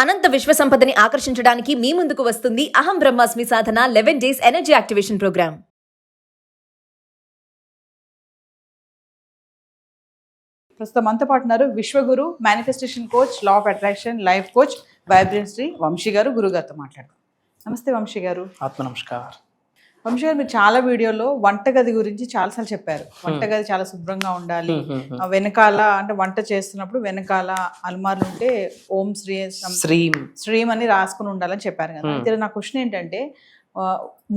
అనంత విశ్వ సంపదని ఆకర్షించడానికి మీ ముందుకు వస్తుంది Aham Brahmasmi Sadhana 11 days energy activation program. ప్రస్తుతం మనతో పాటు ఉన్నారు Vishwaguru, manifestation coach, law of attraction, life coach, vibrancy Vamshi garu. గురుగారితో మాట్లాడతాం. నమస్తే వంశీ గారు. ఆత్మ నమస్కార్. వంశీ గారు, మీరు చాలా వీడియోలో వంటగది గురించి చాలాసార్లు చెప్పారు. వంటగది చాలా శుభ్రంగా ఉండాలి, వెనకాల అంటే వంట చేస్తున్నప్పుడు వెనకాల అల్మార్లు ఉంటే ఓం శ్రీం అని రాసుకుని ఉండాలని చెప్పారు కదా. అయితే నా క్వశ్చన్ ఏంటంటే,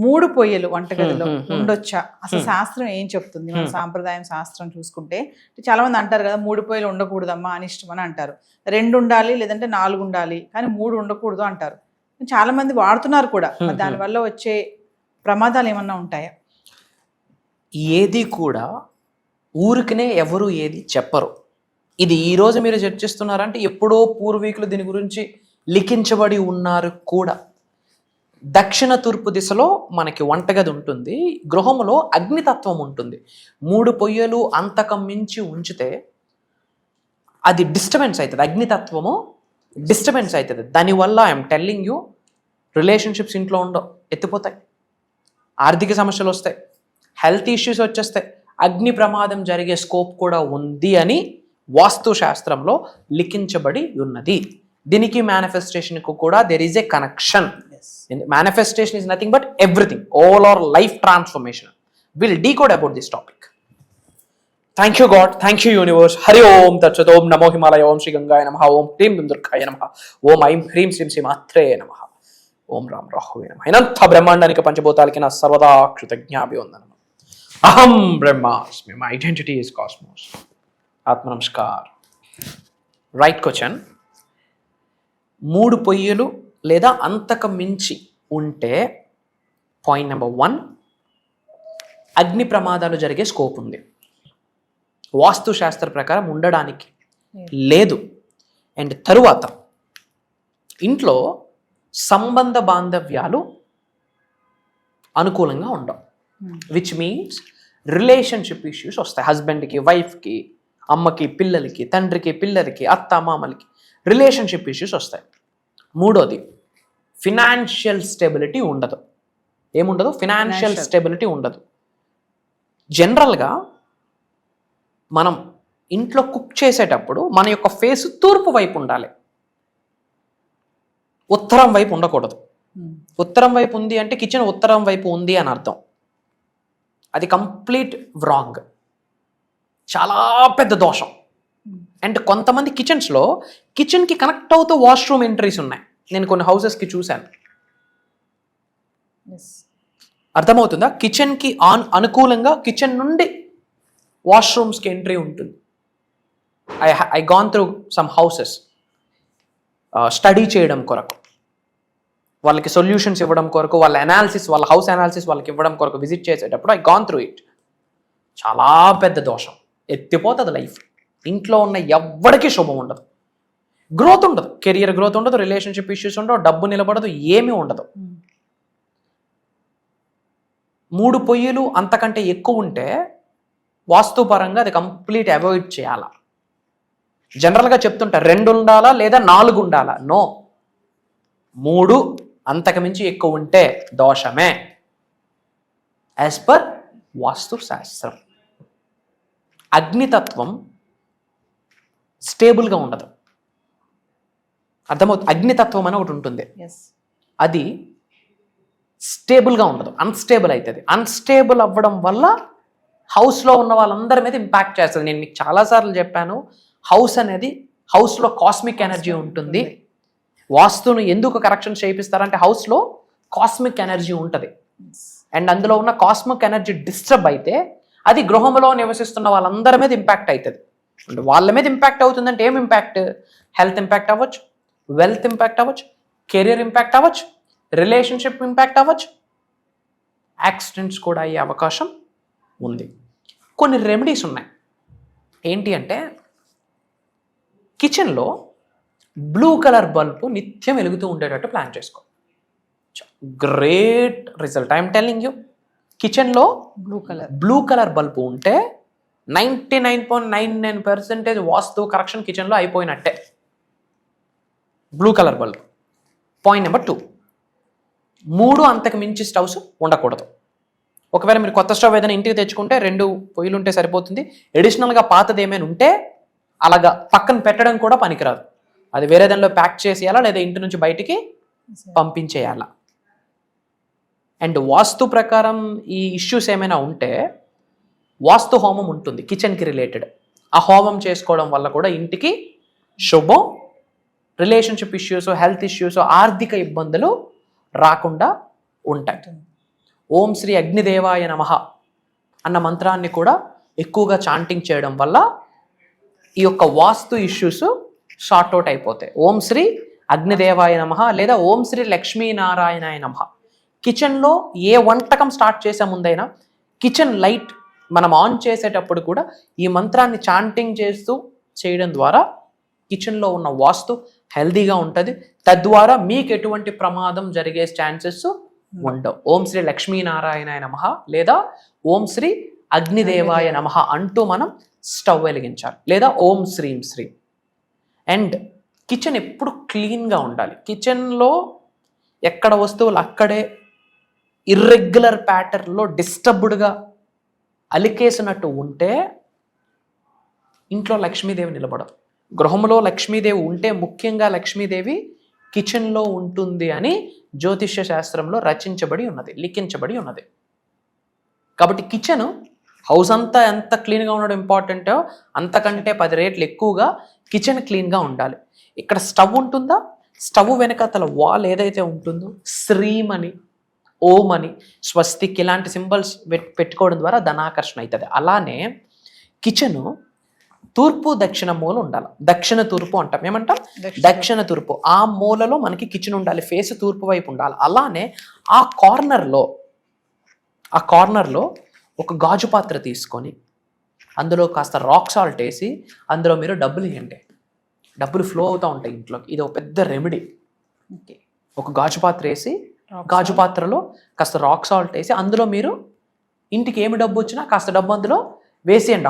3 పొయ్యలు వంటగదిలో ఉండొచ్చా? అసలు శాస్త్రం ఏం చెప్తుంది? మన సాంప్రదాయం శాస్త్రం చూసుకుంటే చాలా మంది అంటారు కదా, 3 పొయ్యలు ఉండకూడదమ్మా, అనిష్టం అని అంటారు. 2 ఉండాలి, లేదంటే 4 ఉండాలి, కానీ 3 ఉండకూడదు అంటారు. చాలా మంది వాడుతున్నారు కూడా. దానివల్ల వచ్చే ప్రమాదాలు ఏమన్నా ఉంటాయా? ఏది కూడా ఊరికనే ఎవరు ఏది చెప్పరు. ఇది ఈరోజు మీరు చర్చిస్తున్నారంటే ఎప్పుడో పూర్వీకులు దీని గురించి లిఖించబడి ఉన్నారు కూడా. దక్షిణ తూర్పు దిశలో మనకి వంటగది ఉంటుంది, గృహంలో అగ్నితత్వం ఉంటుంది. 3 పొయ్యలు అంతకం మించి ఉంచితే అది డిస్టర్బెన్స్ అవుతుంది. అగ్నితత్వము డిస్టర్బెన్స్ అవుతుంది. దానివల్ల ఐఎమ్ టెల్లింగ్ యూ, రిలేషన్షిప్స్ ఇంట్లో ఉండవు, ఎత్తిపోతాయి, ఆర్థిక సమస్యలు వస్తాయి, హెల్త్ ఇష్యూస్ వచ్చేస్తాయి, అగ్ని ప్రమాదం జరిగే స్కోప్ కూడా ఉంది అని వాస్తు శాస్త్రంలో లిఖించబడి ఉన్నది. దీనికి మేనిఫెస్టేషన్కు కూడా there is a connection. Manifestation is nothing but everything, all our life transformation. Will decode about this topic. Thank you God, thank you universe. Hari ఓం తత్సత్. ఓం నమో హిమాలయ, ఓం శ్రీ గంగాయ నమః, ఓం హ్రీం దుర్గాయ నమః, ఓం ఐం హ్రీం శ్రీం శ్రీ మాత్రే నమః, ఓం రామ్ రాహువే నమః. ఇనంత బ్రహ్మాండానికి పంచభూతాలకి నా సర్వదా కృతజ్ఞాభివందనం. అహం బ్రహ్మాస్మి, మై ఐడెంటిటీ ఈజ్ కాస్మోస్. ఆత్మ నమస్కార్. Right question. 3 పొయ్యలు లేదా అంతకు మించి ఉంటే పాయింట్ నెంబర్ 1, అగ్ని ప్రమాదాలు జరిగే స్కోప్ ఉంది. వాస్తు శాస్త్ర ప్రకారం ఉండడానికి లేదు. అండ్ తరువాత ఇంట్లో సంబంధ బాంధవ్యాలు అనుకూలంగా ఉండవు, విచ్ మీన్స్ రిలేషన్షిప్ ఇష్యూస్ వస్తాయి. హస్బెండ్కి, వైఫ్కి, అమ్మకి, పిల్లలకి, తండ్రికి, పిల్లలకి, అత్త మామలకి రిలేషన్షిప్ ఇష్యూస్ వస్తాయి. 3వది, ఫినాన్షియల్ స్టెబిలిటీ ఉండదు. ఏముండదు? ఫినాన్షియల్ స్టెబిలిటీ ఉండదు. జనరల్గా మనం ఇంట్లో కుక్ చేసేటప్పుడు మన యొక్క ఫేస్ తూర్పు వైపు ఉండాలి, ఉత్తరం వైపు ఉండకూడదు. ఉత్తరం వైపు ఉంది అంటే కిచెన్ ఉత్తరం వైపు ఉంది అని అర్థం. అది కంప్లీట్ రాంగ్, చాలా పెద్ద దోషం. అండ్ కొంతమంది కిచెన్స్లో కిచెన్కి కనెక్ట్ అవుతూ వాష్రూమ్ ఎంట్రీస్ ఉన్నాయి. నేను కొన్ని హౌసెస్కి చూశాను. అర్థమవుతుందా? కిచెన్కి అనుకూలంగా కిచెన్ నుండి వాష్రూమ్స్కి ఎంట్రీ ఉంటుంది. I gone through some houses study చేయడం కొరకు, వాళ్ళకి సొల్యూషన్స్ ఇవ్వడం కొరకు, వాళ్ళ అనాలిసిస్, వాళ్ళ హౌస్ అనాలిసిస్ వాళ్ళకి ఇవ్వడం కొరకు విజిట్ చేసేటప్పుడు ఐ గాన్ త్రూ ఇట్. చాలా పెద్ద దోషం, ఎత్తిపోతుంది లైఫ్. ఇంట్లో ఉన్న ఎవ్వడికి శుభం ఉండదు, గ్రోత్ ఉండదు, కెరియర్ గ్రోత్ ఉండదు, రిలేషన్షిప్ ఇష్యూస్ ఉండవు, డబ్బు నిలబడదు, ఏమీ ఉండదు. 3 పొయ్యిలు అంతకంటే ఎక్కువ ఉంటే వాస్తుపరంగా అది కంప్లీట్ అవాయిడ్ చేయాలా. జనరల్గా చెప్తుంటా 2 ఉండాలా లేదా 4 ఉండాలా. నో, 3 అంతకుమించి ఎక్కువ ఉంటే దోషమే యాజ్ పర్ వాస్తు శాస్త్రం. అగ్నితత్వం స్టేబుల్గా ఉండదు. అర్థమవుతుంది? అగ్నితత్వం అని ఒకటి ఉంటుంది, అది స్టేబుల్గా ఉండదు, అన్స్టేబుల్ అవుతుంది. అన్స్టేబుల్ అవ్వడం వల్ల హౌస్లో ఉన్న వాళ్ళందరి మీద ఇంపాక్ట్ చేస్తుంది. నేను మీకు చాలాసార్లు చెప్పాను, హౌస్ అనేది, హౌస్లో కాస్మిక్ ఎనర్జీ ఉంటుంది. వాస్తును ఎందుకు కరెక్షన్ చేయిస్తారంటే హౌస్లో కాస్మిక్ ఎనర్జీ ఉంటుంది. అండ్ అందులో ఉన్న కాస్మిక్ ఎనర్జీ డిస్టర్బ్ అయితే అది గృహంలో నివసిస్తున్న వాళ్ళందరి మీద ఇంపాక్ట్ అవుతుంది. అంటే వాళ్ళ మీద ఇంపాక్ట్ అవుతుందంటే ఏం ఇంపాక్ట్? హెల్త్ ఇంపాక్ట్ అవ్వచ్చు, వెల్త్ ఇంపాక్ట్ అవ్వచ్చు, కెరియర్ ఇంపాక్ట్ అవ్వచ్చు, రిలేషన్షిప్ ఇంపాక్ట్ అవ్వచ్చు, యాక్సిడెంట్స్ కూడా అయ్యే అవకాశం ఉంది. కొన్ని రెమెడీస్ ఉన్నాయి. ఏంటి అంటే, కిచెన్లో బ్లూ కలర్ బల్బు నిత్యం వెలుగుతూ ఉండేటట్టు ప్లాన్ చేసుకో. Great result, I'm telling you. కిచెన్లో బ్లూ కలర్ బల్బు ఉంటే 99.99% వాస్తు కరెక్షన్ కిచెన్లో అయిపోయినట్టే. Blue colour bulb. Point number 2, 3 అంతకు మించి స్టవ్స్ ఉండకూడదు. ఒకవేళ మీరు కొత్త స్టవ్ ఏదైనా ఇంటికి తెచ్చుకుంటే 2 పొయ్యిలు ఉంటే సరిపోతుంది. ఎడిషనల్గా పాతది ఏమైనా ఉంటే అలాగా పక్కన పెట్టడం కూడా పనికిరాదు. అది వేరే దానిలో ప్యాక్ చేసేయాలా లేదా ఇంటి నుంచి బయటికి పంపించేయాలా. అండ్ వాస్తు ప్రకారం ఈ ఇష్యూస్ ఏమైనా ఉంటే వాస్తు హోమం ఉంటుంది కిచెన్కి రిలేటెడ్. ఆ హోమం చేసుకోవడం వల్ల కూడా ఇంటికి శుభం, రిలేషన్షిప్ ఇష్యూస్, హెల్త్ ఇష్యూస్, ఆర్థిక ఇబ్బందులు రాకుండా ఉంటాయి. ఓం శ్రీ అగ్నిదేవాయ నమః అన్న మంత్రాన్ని కూడా ఎక్కువగా చాంటింగ్ చేయడం వల్ల ఈ యొక్క వాస్తు ఇష్యూస్ సార్ట్అవుట్ అయిపోతాయి. ఓం శ్రీ అగ్నిదేవాయ నమః లేదా ఓం శ్రీ లక్ష్మీనారాయణాయ నమః. కిచెన్లో ఏ వంటకం స్టార్ట్ చేసే ముందైనా కిచెన్ లైట్ మనం ఆన్ చేసేటప్పుడు కూడా ఈ మంత్రాన్ని చాంటింగ్ చేస్తూ చేయడం ద్వారా కిచెన్లో ఉన్న వాస్తు హెల్దీగా ఉంటుంది. తద్వారా మీకు ఎటువంటి ప్రమాదం జరిగే ఛాన్సెస్ ఉండవు. ఓం శ్రీ లక్ష్మీనారాయణాయ నమః లేదా ఓం శ్రీ అగ్నిదేవాయ నమః అంటూ మనం స్టవ్ వెలిగించాలి, లేదా ఓం శ్రీం శ్రీం. అండ్ కిచెన్ ఎప్పుడు క్లీన్గా ఉండాలి. కిచెన్లో ఎక్కడ వస్తువులు అక్కడే ఇర్రెగ్యులర్ ప్యాటర్న్లో డిస్టర్బ్డ్గా అలికేసినట్టు ఉంటే ఇంట్లో లక్ష్మీదేవి నిలబడదు. గృహంలో లక్ష్మీదేవి ఉంటే ముఖ్యంగా లక్ష్మీదేవి కిచెన్లో ఉంటుంది అని జ్యోతిష్య శాస్త్రంలో రచించబడి ఉన్నది, లిఖించబడి ఉన్నది. కాబట్టి కిచెన్ హౌస్ అంతా ఎంత క్లీన్గా ఉండడం ఇంపార్టెంటో అంతకంటే 10 రెట్లు ఎక్కువగా కిచెన్ క్లీన్గా ఉండాలి. ఇక్కడ స్టవ్ ఉంటుందా, స్టవ్ వెనకాతల వాల్ ఏదైతే ఉంటుందో శ్రీం అని, ఓం అని, స్వస్తిక్ ఇలాంటి సింబల్స్ పెట్టుకోవడం ద్వారా ధనాకర్షణ అవుతుంది. అలానే కిచెను తూర్పు దక్షిణ మూల ఉండాలి. దక్షిణ తూర్పు అంటాం, ఏమంటాం దక్షిణ తూర్పు. ఆ మూలలో మనకి కిచెన్ ఉండాలి, ఫేస్ తూర్పు వైపు ఉండాలి. అలానే ఆ కార్నర్లో ఒక గాజు పాత్ర తీసుకొని అందులో కాస్త రాక్ సాల్ట్ వేసి అందులో మీరు డబ్బులు ఇవ్వండి. డబ్బులు ఫ్లో అవుతూ ఉంటాయి ఇంట్లోకి. ఇది ఒక పెద్ద రెమెడీ. ఒక గాజు పాత్ర వేసి గాజు పాత్రలో కాస్త రాక్ సాల్ట్ వేసి అందులో మీరు ఇంటికి ఏమి డబ్బు వచ్చినా కాస్త డబ్బు అందులో వేసేయండి.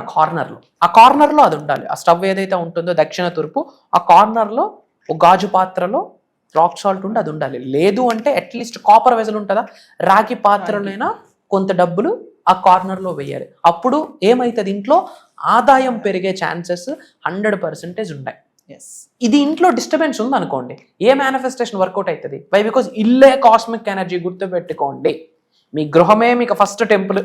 ఆ కార్నర్లో అది ఉండాలి. ఆ స్టవ్ ఏదైతే ఉంటుందో దక్షిణ తూర్పు, ఆ కార్నర్లో ఒక గాజు పాత్రలో రాక్ సాల్ట్ ఉండి అది ఉండాలి. లేదు అంటే అట్లీస్ట్ కాపర్ వెజల్ ఉంటుందా, రాగి పాత్రలైనా కొంత డబ్బులు ఆ కార్నర్లో వేయాలి. అప్పుడు ఏమవుతుంది, ఇంట్లో ఆదాయం పెరిగే ఛాన్సెస్ 100% ఉన్నాయి. ఇది ఇంట్లో డిస్టర్బెన్స్ ఉంది అనుకోండి, ఏ మేనిఫెస్టేషన్ వర్కౌట్ అవుతుంది? వై? బికాజ్ ఇల్లే కాస్మిక్ ఎనర్జీ. గుర్తుపెట్టుకోండి, మీ గృహమే మీకు ఫస్ట్ టెంపుల్,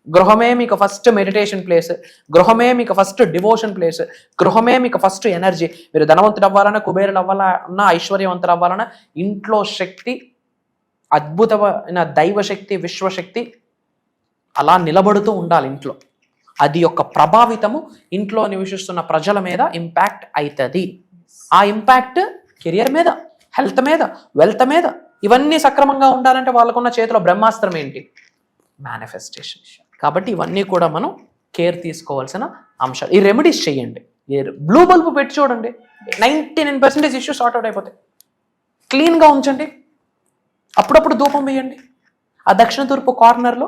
గృహమే మీకు ఫస్ట్ మెడిటేషన్ ప్లేస్, గృహమే మీకు ఫస్ట్ డివోషన్ ప్లేస్, గృహమే మీకు ఫస్ట్ ఎనర్జీ. మీరు ధనవంతుడు అవ్వాలన్నా, కుబేరుడు అవ్వాలన్నా, ఐశ్వర్యవంతుడు అవ్వాలన్నా ఇంట్లో శక్తి, అద్భుతమైన దైవశక్తి, విశ్వశక్తి అలా నిలబడుతూ ఉండాలి ఇంట్లో. అది యొక్క ప్రభావితము ఇంట్లో నివసిస్తున్న ప్రజల మీద ఇంపాక్ట్ అవుతుంది. ఆ ఇంపాక్ట్ కెరియర్ మీద, హెల్త్ మీద, వెల్త్ మీద, ఇవన్నీ సక్రమంగా ఉండాలంటే వాళ్ళకున్న చేతిలో బ్రహ్మాస్త్రం ఏంటి? మేనిఫెస్టేషన్. కాబట్టి ఇవన్నీ కూడా మనం కేర్ తీసుకోవాల్సిన అంశాలు. ఈ రెమెడీస్ చేయండి. బ్లూ బల్బ్ పెట్టి చూడండి, 99% ఇష్యూస్ సార్ట్ అవుట్ అయిపోతాయి. క్లీన్గా ఉంచండి, అప్పుడప్పుడు ధూపం వేయండి. ఆ దక్షిణ తూర్పు కార్నర్లో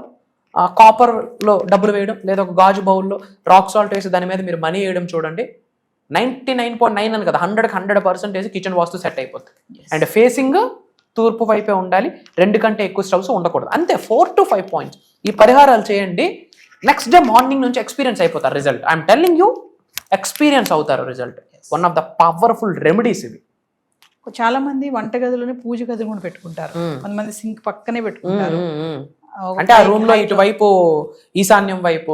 కాపర్లో డబ్బులు వేయడం, లేదా ఒక గాజు బౌల్లో రాక్ సాల్ట్ వేసి దాని మీద మీరు మనీ వేయడం చూడండి. 99.9 అని కదా, 100% కిచెన్ వాస్తు సెట్ అయిపోతుంది. అండ్ ఫేసింగ్ తూర్పు వైపే ఉండాలి, 2 కంటే ఎక్కువ స్టవ్స్ ఉండకూడదు. అంతే, 4 to 5 పాయింట్స్. ఈ పరిహారాలు చేయండి, నెక్స్ట్ డే మార్నింగ్ నుంచి ఎక్స్పీరియన్స్ అయిపోతారు. Result I'm telling you, experience అవుతారు result. One of the powerful remedies ఇవి. చాలా మంది వంటగదిలోనే పూజ గదిని కూడా పెట్టుకుంటారు, కొంతమంది సింక్ పక్కనే పెట్టుకుంటారు. అంటే ఆ రూమ్ లో ఇటువైపు ఈశాన్యం వైపు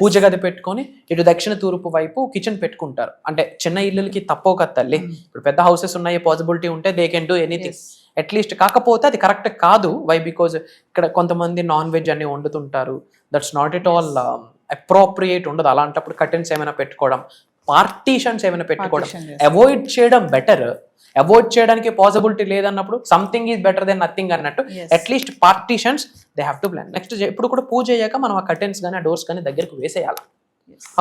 పూజ గది పెట్టుకొని ఇటు దక్షిణ తూర్పు వైపు కిచెన్ పెట్టుకుంటారు. అంటే చిన్న ఇళ్ళకి తప్పవు కదా తల్లి, ఇప్పుడు పెద్ద హౌసెస్ ఉన్నాయి, పాసిబిలిటీ ఉంటే they can do anything at least. కాకపోతే అది కరెక్ట్ కాదు. వై? బికాజ్ ఇక్కడ కొంతమంది నాన్ వెజ్ అన్ని వండుతుంటారు. That's not at all appropriate ఉండదు. అలాంటప్పుడు కర్టెన్స్ ఏమైనా పెట్టుకోవడం, పార్టీషన్స్ ఏమైనా పెట్టుకోవడం అవాయిడ్ చేయడం బెటర్. అవాయిడ్ చేయడానికి పాసిబిలిటీ లేదన్నప్పుడు something is better then nothing అన్నట్టు at least partitions they have to plan. Next ఎప్పుడు కూడా పూజ అయ్యాక మనం ఆ కర్టెన్స్ కానీ ఆ డోర్స్ కానీ దగ్గరకు వేసేయాలి.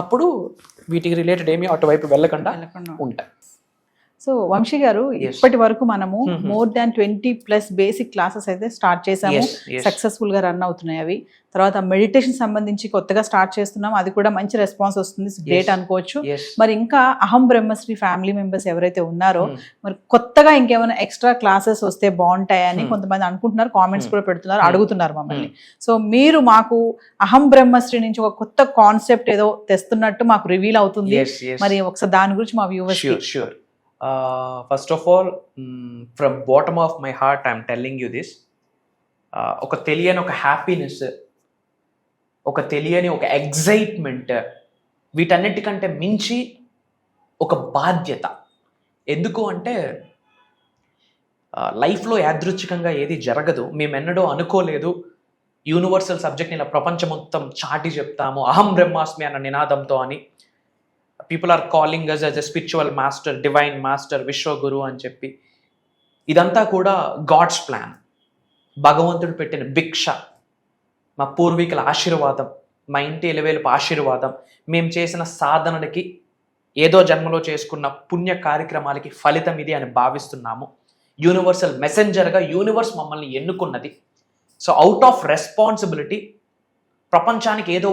అప్పుడు వీటికి రిలేటెడ్ ఏమీ అటువైపు వెళ్ళకుండా ఉంటాయి. సో వంశీ గారు Yes. ఇప్పటి వరకు మనము మోర్ దాన్ 20+ బేసిక్ క్లాసెస్ అయితే స్టార్ట్ చేసాము, Yes, yes. సక్సెస్ఫుల్ గా రన్ అవుతున్నాయి అవి. తర్వాత మెడిటేషన్ సంబంధించి కొత్తగా స్టార్ట్ చేస్తున్నాం, అది కూడా మంచి రెస్పాన్స్ వస్తుంది, గ్రేట్ అనుకోవచ్చు. Yes. మరి ఇంకా అహం బ్రహ్మశ్రీ ఫ్యామిలీ మెంబర్స్ ఎవరైతే ఉన్నారో మరి కొత్తగా ఇంకేమైనా ఎక్స్ట్రా క్లాసెస్ వస్తే బాగుంటాయని కొంతమంది అనుకుంటున్నారు, కామెంట్స్ కూడా పెడుతున్నారు, అడుగుతున్నారు మమ్మల్ని. సో మీరు మాకు అహం బ్రహ్మశ్రీ నుంచి ఒక కొత్త కాన్సెప్ట్ ఏదో తెస్తున్నట్టు మాకు రివీల్ అవుతుంది. Yes, yes. మరి ఒకసారి దాని గురించి మా viewers Sure. First of all, from bottom of my heart, I'm telling you this. ఒక తెలియని ఒక హ్యాపీనెస్, ఒక తెలియని ఒక ఎగ్జైట్మెంట్, వీటన్నిటికంటే మించి ఒక బాధ్యత. ఎందుకు అంటే లైఫ్లో యాదృచ్ఛికంగా ఏది జరగదు. మేము ఎన్నడూ అనుకోలేదు యూనివర్సల్ సబ్జెక్ట్ని ఇలా ప్రపంచం మొత్తం చాటి చెప్తాము అహం బ్రహ్మాస్మి అన్న నినాదంతో అని. People are calling us as a spiritual master, divine master, Vishwaguru అని చెప్పి. ఇదంతా కూడా గాడ్స్ ప్లాన్, భగవంతుడు పెట్టిన భిక్ష, మా పూర్వీకుల ఆశీర్వాదం, మా ఇంటి ఎలివేలుపు ఆశీర్వాదం, మేము చేసిన సాధనలకి, ఏదో జన్మలో చేసుకున్న పుణ్య కార్యక్రమాలకి ఫలితం ఇది అని భావిస్తున్నాము. యూనివర్సల్ మెసెంజర్గా యూనివర్స్ మమ్మల్ని ఎన్నుకున్నది. సో అవుట్ ఆఫ్ రెస్పాన్సిబిలిటీ ప్రపంచానికి ఏదో